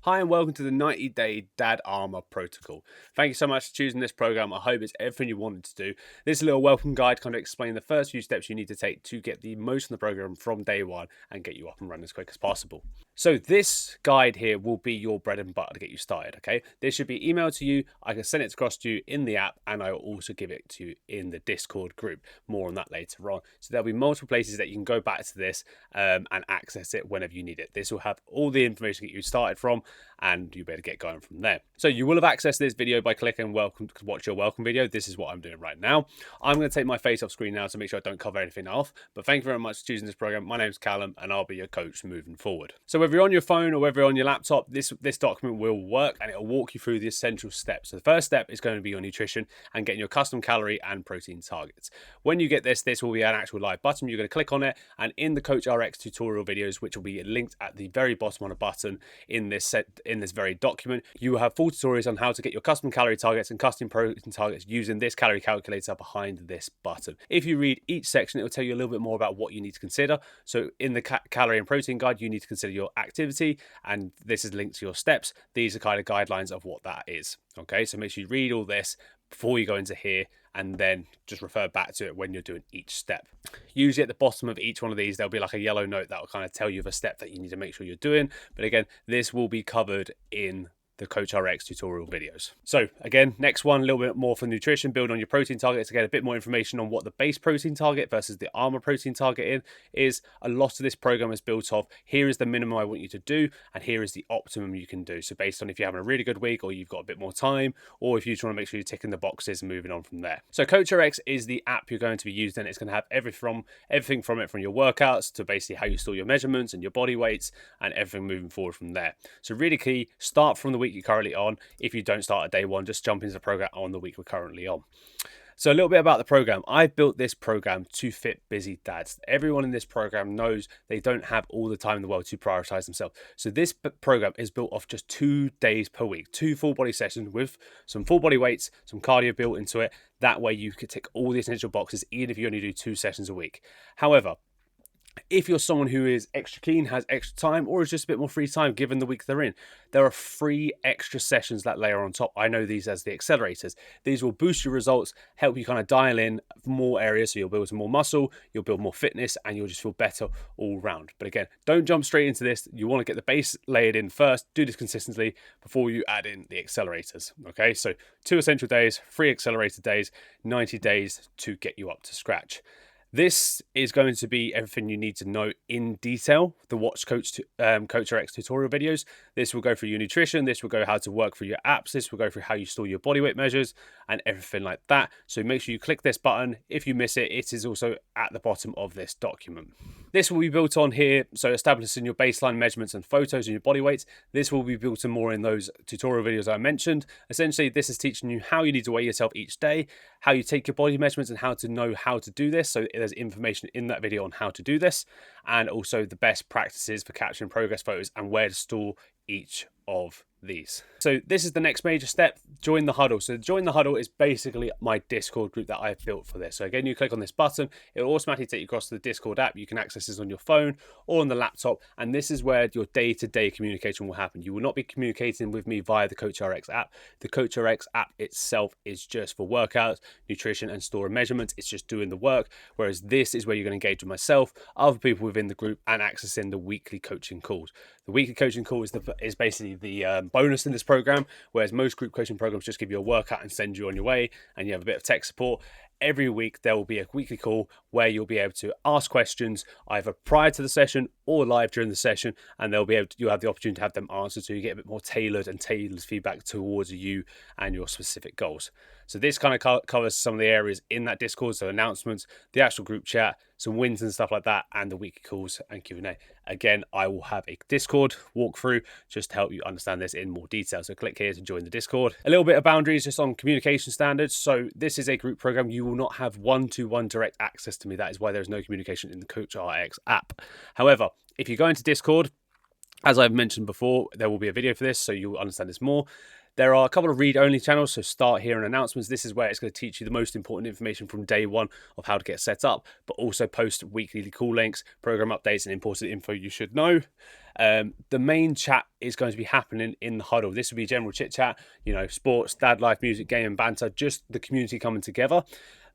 Hi and welcome to the 90-Day Dad Armour Protocol. Thank you so much for choosing this program. I hope it's everything you wanted to do. This little welcome guide kind of explains the first few steps you need to take to get the most of the program from day one and get you up and running as quick as possible. So this guide here will be your bread and butter to get you started, okay? This should be emailed to you. I can send it across to you in the app, and I will also give it to you in the Discord group. More on that later on. So there'll be multiple places that you can go back to this and access it whenever you need it. This will have all the information that you started from, and you better get going from there. So you will have accessed this video by clicking welcome to watch your welcome video. This is what I'm doing right now. I'm going to take my face off screen now to make sure I don't cover anything off. But thank you very much for choosing this program. My name's Callum, and I'll be your coach moving forward. So whether you're on your phone or whether you're on your laptop, this document will work, and it'll walk you through the essential steps. So the first step is going to be your nutrition and getting your custom calorie and protein targets. When you get this will be an actual live button. You're going to click on it, and in the Coach RX tutorial videos, which will be linked at the very bottom on a button in this very document, you will have full tutorials on how to get your custom calorie targets and custom protein targets using this calorie calculator behind this button. If you read each section, it will tell you a little bit more about what you need to consider. So in the calorie and protein guide, you need to consider your activity, and this is linked to your steps. These are kind of guidelines of what that is. Okay, so make sure you read all this before you go into here, and then just refer back to it when you're doing each step. Usually at the bottom of each one of these, there'll be like a yellow note that will kind of tell you the step that you need to make sure you're doing. But again, this will be covered in the Coach RX tutorial videos. So again, next one, a little bit more for nutrition, build on your protein target to get a bit more information on what the base protein target versus the Armour protein target is. A lot of this program is built off, here is the minimum I want you to do, and here is the optimum you can do. So based on if you're having a really good week, or you've got a bit more time, or if you just want to make sure you're ticking the boxes and moving on from there. So Coach RX is the app you're going to be using. It's going to have everything from it, from your workouts to basically how you store your measurements and your body weights and everything moving forward from there. So really key, start from the week you're currently on. If you don't start at day one, just jump into the program on the week we're currently on. So a little bit about the program. I've built this program to fit busy dads. Everyone in this program knows they don't have all the time in the world to prioritize themselves. So this program is built off just 2 days per week, 2 full body sessions with some full body weights, some cardio built into it. That way you could tick all the essential boxes, even if you only do 2 sessions a week. However, if you're someone who is extra keen, has extra time, or is just a bit more free time given the week they're in, there are 3 extra sessions that layer on top. I know these as the accelerators. These will boost your results, help you kind of dial in more areas, so you'll build some more muscle, you'll build more fitness, and you'll just feel better all round. But again, don't jump straight into this. You want to get the base layered in first, do this consistently before you add in the accelerators. Okay, so 2 essential days, 3 accelerator days, 90 days to get you up to scratch. This is going to be everything you need to know in detail. The Watch Coach RX tutorial videos. This will go through your nutrition. This will go how to work through your apps. This will go through how you store your body weight measures and everything like that. So make sure you click this button. If you miss it, it is also at the bottom of this document. This will be built on here. So establishing your baseline measurements and photos and your body weights. This will be built on more in those tutorial videos I mentioned. Essentially, this is teaching you how you need to weigh yourself each day, how you take your body measurements, and how to know how to do this. So there's information in that video on how to do this, and also the best practices for capturing progress photos and where to store each of these. So this is the next major step, join the huddle. So join the huddle is basically my Discord group that I've built for this. So again, you click on this button, it will automatically take you across to the Discord app. You can access this on your phone or on the laptop, and this is where your day-to-day communication will happen. You will not be communicating with me via the Coach RX app. The Coach RX app itself is just for workouts, nutrition, and store and measurements. It's just doing the work, whereas this is where you're going to engage with myself, other people within the group, and accessing the weekly coaching calls. The weekly coaching call is basically the bonus in this program, whereas most group coaching programs just give you a workout and send you on your way, and you have a bit of tech support. Every week there will be a weekly call where you'll be able to ask questions either prior to the session or live during the session, and you'll have the opportunity to have them answered, so you get a bit more tailored feedback towards you and your specific goals. So this kind of covers some of the areas in that Discord, so announcements, the actual group chat, some wins and stuff like that, and the weekly calls and Q&A. Again, I will have a Discord walkthrough just to help you understand this in more detail. So click here to join the Discord. A little bit of boundaries just on communication standards. So this is a group program. You will not have one-to-one direct access to me. That is why there's no communication in the Coach RX app. However, if you go into Discord, as I've mentioned before, there will be a video for this, so you'll understand this more. There are a couple of read-only channels, so start here and announcements. This is where it's going to teach you the most important information from day one of how to get set up, but also post weekly call links, program updates, and important info you should know. The main chat is going to be happening in the huddle. This will be general chit chat, sports, dad life, music, game, and banter, just the community coming together.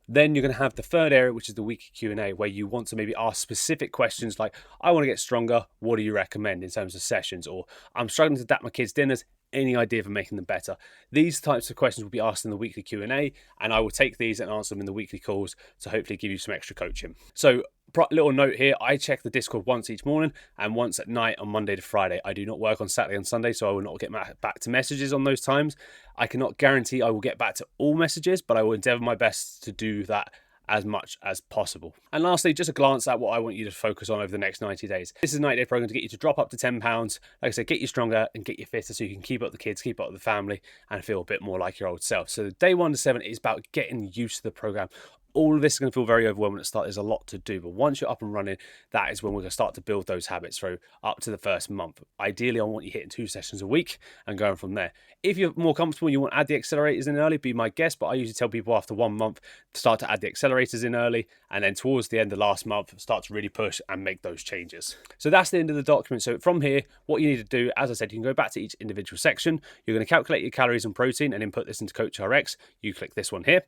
Then you're going to have the third area, which is the weekly Q&A, where you want to maybe ask specific questions like, I want to get stronger, what do you recommend in terms of sessions? Or I'm struggling to adapt my kids' dinners, any idea for making them better? These types of questions will be asked in the weekly Q&A, and I will take these and answer them in the weekly calls to hopefully give you some extra coaching. So little note here, I check the Discord once each morning and once at night on Monday to Friday. I do not work on Saturday and Sunday, so I will not get back to messages on those times. I cannot guarantee I will get back to all messages, but I will endeavour my best to do that as much as possible. And lastly, just a glance at what I want you to focus on over the next 90 days. This is a 90-day program to get you to drop up to 10 pounds. Like I said, get you stronger and get you fitter so you can keep up the kids, keep up the family, and feel a bit more like your old self. So day 1 to 7 is about getting used to the program. All of this is going to feel very overwhelming at the start. There's a lot to do, but once you're up and running, that is when we're going to start to build those habits through up to the first month. Ideally, I want you hitting 2 sessions a week and going from there. If you're more comfortable, you want to add the accelerators in early, be my guest, but I usually tell people after 1 month to start to add the accelerators in early, and then towards the end of last month, start to really push and make those changes. So that's the end of the document. So from here, what you need to do, as I said, you can go back to each individual section. You're going to calculate your calories and protein and input this into CoachRx. You click this one here.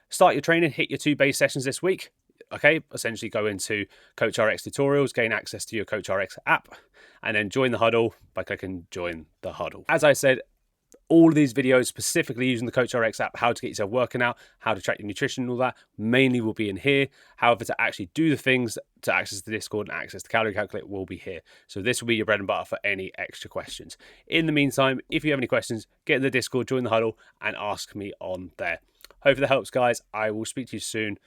Start your training, hit your 2 base sessions this week. Okay, essentially go into CoachRx tutorials, gain access to your CoachRx app, and then join the huddle by clicking join the huddle. As I said, all of these videos specifically using the CoachRx app, how to get yourself working out, how to track your nutrition and all that, mainly will be in here. However, to actually do the things, to access the Discord and access the calorie calculator will be here. So this will be your bread and butter for any extra questions. In the meantime, if you have any questions, get in the Discord, join the huddle, and ask me on there. Hopefully that helps, guys. I will speak to you soon.